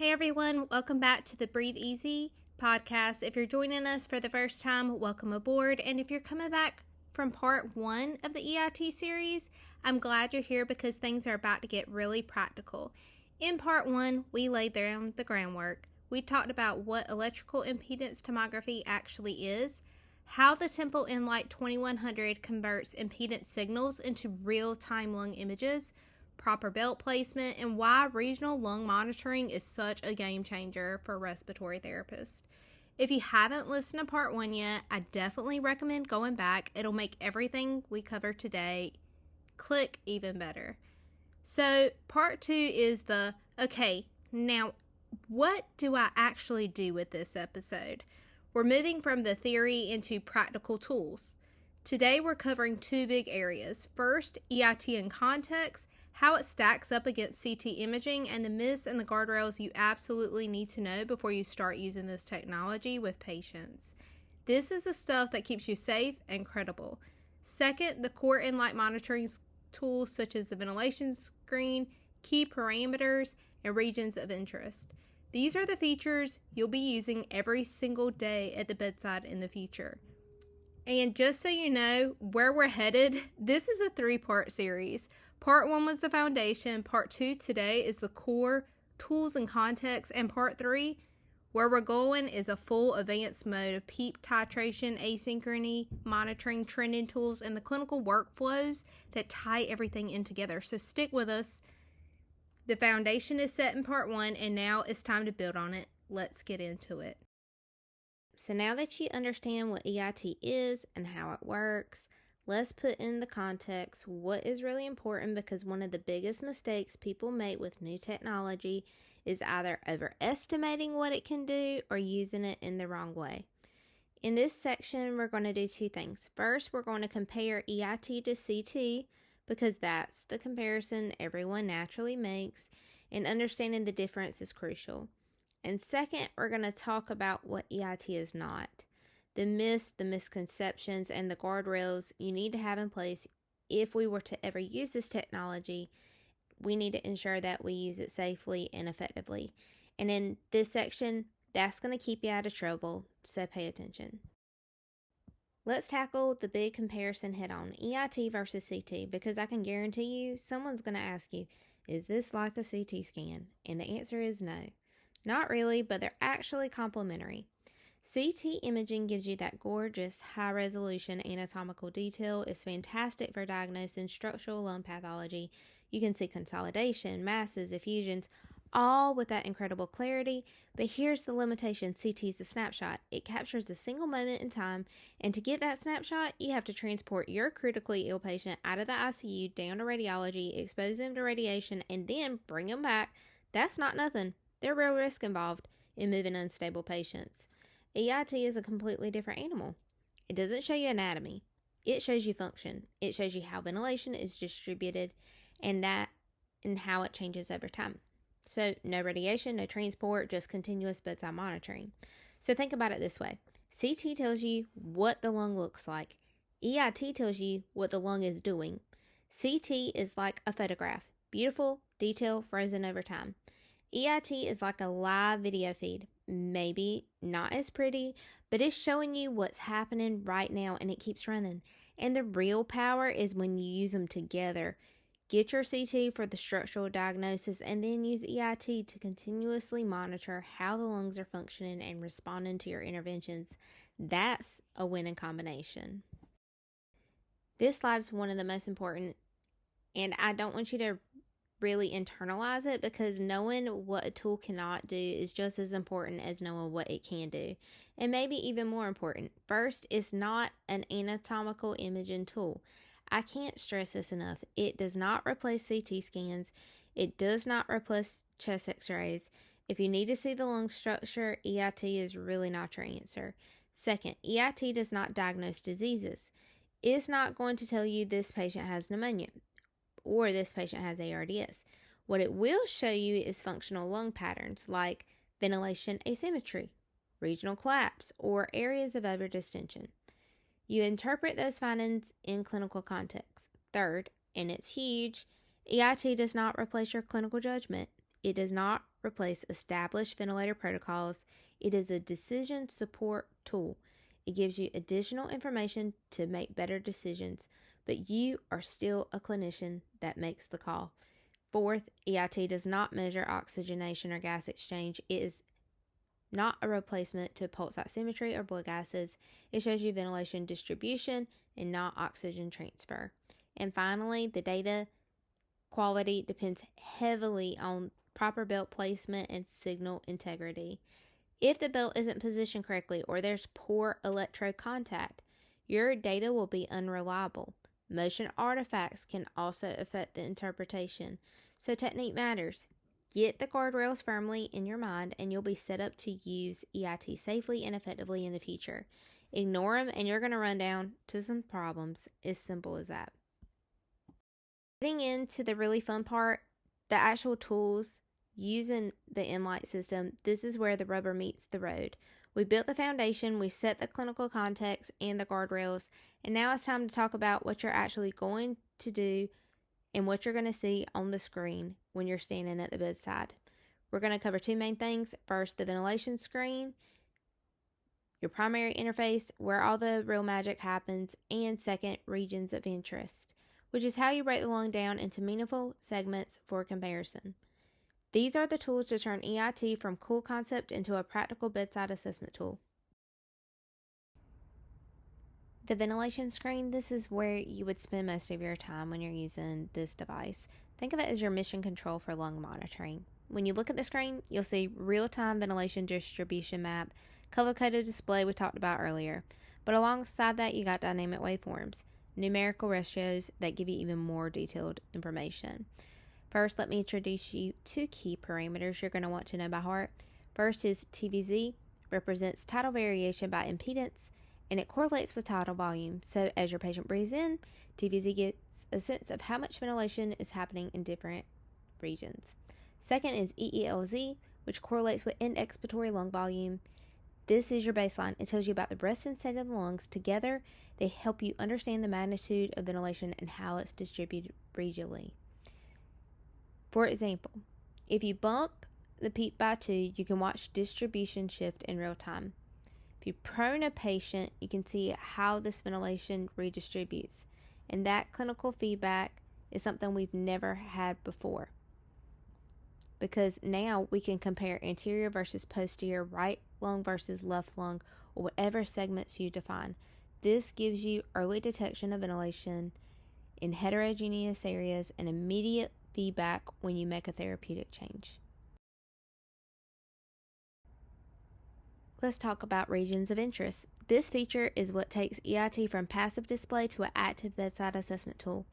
Hey everyone, welcome back to the Breathe Easy podcast. If you're joining us for the first time, welcome aboard. And if you're coming back from part 1 of the EIT series, I'm glad you're here because things are about to get really practical. In part 1, we laid down the groundwork. We talked about what electrical impedance tomography actually is, how the Timpel ENLIGHT 2100 converts impedance signals into real-time lung images, proper belt placement, and why regional lung monitoring is such a game changer for respiratory therapists. If you haven't listened to part 1 yet, I definitely recommend going back. It'll make everything we cover today click even better. So part 2 is okay, now what do I actually do with this episode? We're moving from the theory into practical tools. Today we're covering 2 big areas. First, EIT in context, how it stacks up against CT imaging, and the myths and the guardrails you absolutely need to know before you start using this technology with patients. This is the stuff that keeps you safe and credible. Second, the core ENLIGHT monitoring tools such as the ventilation screen, key parameters, and regions of interest. These are the features you'll be using every single day at the bedside in the future. And just so you know where we're headed, this is a 3-part series. Part 1 was the foundation, part 2 today is the core, tools and context, and part 3, where we're going, is a full advanced mode of PEEP titration, asynchrony, monitoring, trending tools, and the clinical workflows that tie everything in together. So stick with us. The foundation is set in part 1, and now it's time to build on it. Let's get into it. So now that you understand what EIT is and how it works, let's put in the context what is really important, because one of the biggest mistakes people make with new technology is either overestimating what it can do or using it in the wrong way. In this section, we're going to do 2 things. First, we're going to compare EIT to CT, because that's the comparison everyone naturally makes, and understanding the difference is crucial. And second, we're going to talk about what EIT is not. The myths, the misconceptions, and the guardrails you need to have in place if we were to ever use this technology. We need to ensure that we use it safely and effectively. And in this section, that's going to keep you out of trouble, so pay attention. Let's tackle the big comparison head on, EIT versus CT, because I can guarantee you someone's going to ask you, is this like a CT scan? And the answer is no. Not really, but they're actually complementary. CT imaging gives you that gorgeous, high-resolution anatomical detail. It's fantastic for diagnosing structural lung pathology. You can see consolidation, masses, effusions, all with that incredible clarity. But here's the limitation. CT is a snapshot. It captures a single moment in time, and to get that snapshot, you have to transport your critically ill patient out of the ICU down to radiology, expose them to radiation, and then bring them back. That's not nothing. There's real risk involved in moving unstable patients. EIT is a completely different animal. It doesn't show you anatomy. It shows you function. It shows you how ventilation is distributed and how it changes over time. So no radiation, no transport, just continuous bedside monitoring. So think about it this way. CT tells you what the lung looks like. EIT tells you what the lung is doing. CT is like a photograph. Beautiful, detail, frozen over time. EIT is like a live video feed. Maybe not as pretty, but it's showing you what's happening right now, and it keeps running. And the real power is when you use them together. Get your CT for the structural diagnosis, and then use EIT to continuously monitor how the lungs are functioning and responding to your interventions. That's a winning combination. This slide is one of the most important, and I don't want you to really internalize it, because knowing what a tool cannot do is just as important as knowing what it can do, and maybe even more important. First, it's not an anatomical imaging tool. I can't stress this enough. It does not replace CT scans. It does not replace chest x-rays. If you need to see the lung structure, EIT is really not your answer. Second, EIT does not diagnose diseases. It's not going to tell you this patient has pneumonia or this patient has ARDS. What it will show you is functional lung patterns like ventilation asymmetry, regional collapse, or areas of overdistension. You interpret those findings in clinical context. Third, and it's huge, EIT does not replace your clinical judgment. It does not replace established ventilator protocols. It is a decision support tool. It gives you additional information to make better decisions, but you are still a clinician that makes the call. Fourth, EIT does not measure oxygenation or gas exchange. It is not a replacement to pulse oximetry or blood gases. It shows you ventilation distribution and not oxygen transfer. And finally, the data quality depends heavily on proper belt placement and signal integrity. If the belt isn't positioned correctly or there's poor electrode contact, your data will be unreliable. Motion artifacts can also affect the interpretation, so technique matters. Get the guardrails firmly in your mind and you'll be set up to use EIT safely and effectively in the future. Ignore them and you're going to run down to some problems. As simple as that. Getting into the really fun part, the actual tools using the ENLIGHT system, this is where the rubber meets the road. We built the foundation, we've set the clinical context and the guardrails, and now it's time to talk about what you're actually going to do and what you're going to see on the screen when you're standing at the bedside. We're going to cover two main things. First, the ventilation screen, your primary interface, where all the real magic happens, and second, regions of interest, which is how you break the lung down into meaningful segments for comparison. These are the tools to turn EIT from cool concept into a practical bedside assessment tool. The ventilation screen, this is where you would spend most of your time when you're using this device. Think of it as your mission control for lung monitoring. When you look at the screen, you'll see real-time ventilation distribution map, color-coded display we talked about earlier. But alongside that, you got dynamic waveforms, numerical ratios that give you even more detailed information. First, let me introduce you to key parameters you're going to want to know by heart. First is TVz, represents tidal variation by impedance, and it correlates with tidal volume. So as your patient breathes in, TVz gets a sense of how much ventilation is happening in different regions. Second is EELZ, which correlates with end expiratory lung volume. This is your baseline. It tells you about the resting state of the lungs. Together, they help you understand the magnitude of ventilation and how it's distributed regionally. For example, if you bump the peak by 2, you can watch distribution shift in real time. If you prone a patient, you can see how this ventilation redistributes. And that clinical feedback is something we've never had before. Because now we can compare anterior versus posterior, right lung versus left lung, or whatever segments you define. This gives you early detection of ventilation in heterogeneous areas and immediate feedback when you make a therapeutic change. Let's talk about regions of interest. This feature is what takes EIT from passive display to an active bedside assessment tool.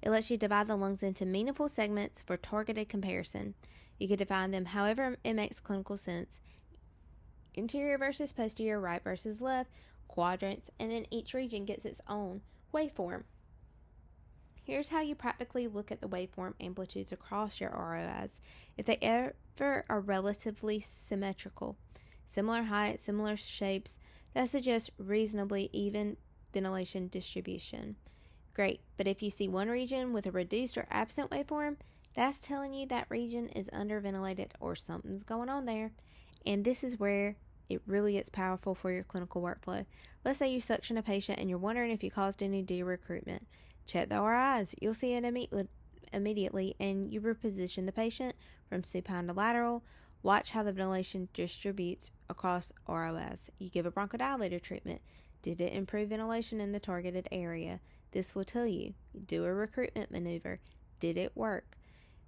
It lets you divide the lungs into meaningful segments for targeted comparison. You can define them however it makes clinical sense. Interior versus posterior, right versus left, quadrants, and then each region gets its own waveform. Here's how you practically look at the waveform amplitudes across your ROIs. If they ever are relatively symmetrical, similar height, similar shapes, that suggests reasonably even ventilation distribution. Great, but if you see one region with a reduced or absent waveform, that's telling you that region is underventilated or something's going on there. And this is where it really gets powerful for your clinical workflow. Let's say you suction a patient and you're wondering if you caused any de-recruitment. Check the RIs. You'll see it immediately, and you reposition the patient from supine to lateral. Watch how the ventilation distributes across ROS. You give a bronchodilator treatment. Did it improve ventilation in the targeted area? This will tell you. Do a recruitment maneuver. Did it work?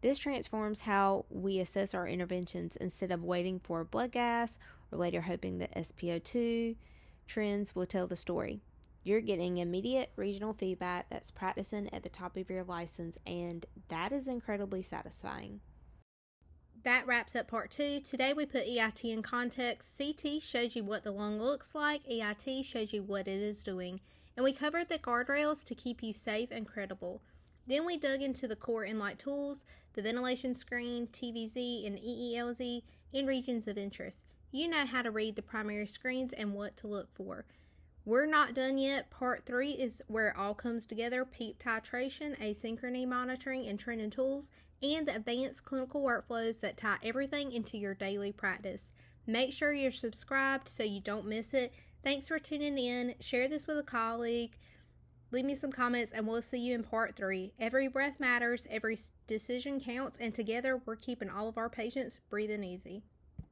This transforms how we assess our interventions. Instead of waiting for blood gas or later hoping that SpO2 trends will tell the story. You're getting immediate regional feedback that's practicing at the top of your license, and that is incredibly satisfying. That wraps up part 2. Today we put EIT in context. CT shows you what the lung looks like. EIT shows you what it is doing. And we covered the guardrails to keep you safe and credible. Then we dug into the core ENLIGHT tools, the ventilation screen, TVz and EELZ, and regions of interest. You know how to read the primary screens and what to look for. We're not done yet. Part 3 is where it all comes together: peak titration, asynchrony monitoring, and trending tools. and the advanced clinical workflows that tie everything into your daily practice. Make sure you're subscribed so you don't miss it. Thanks for tuning in. Share this with a colleague. Leave me some comments and we'll see you in part 3. Every breath matters, every decision counts, and together we're keeping all of our patients breathing easy.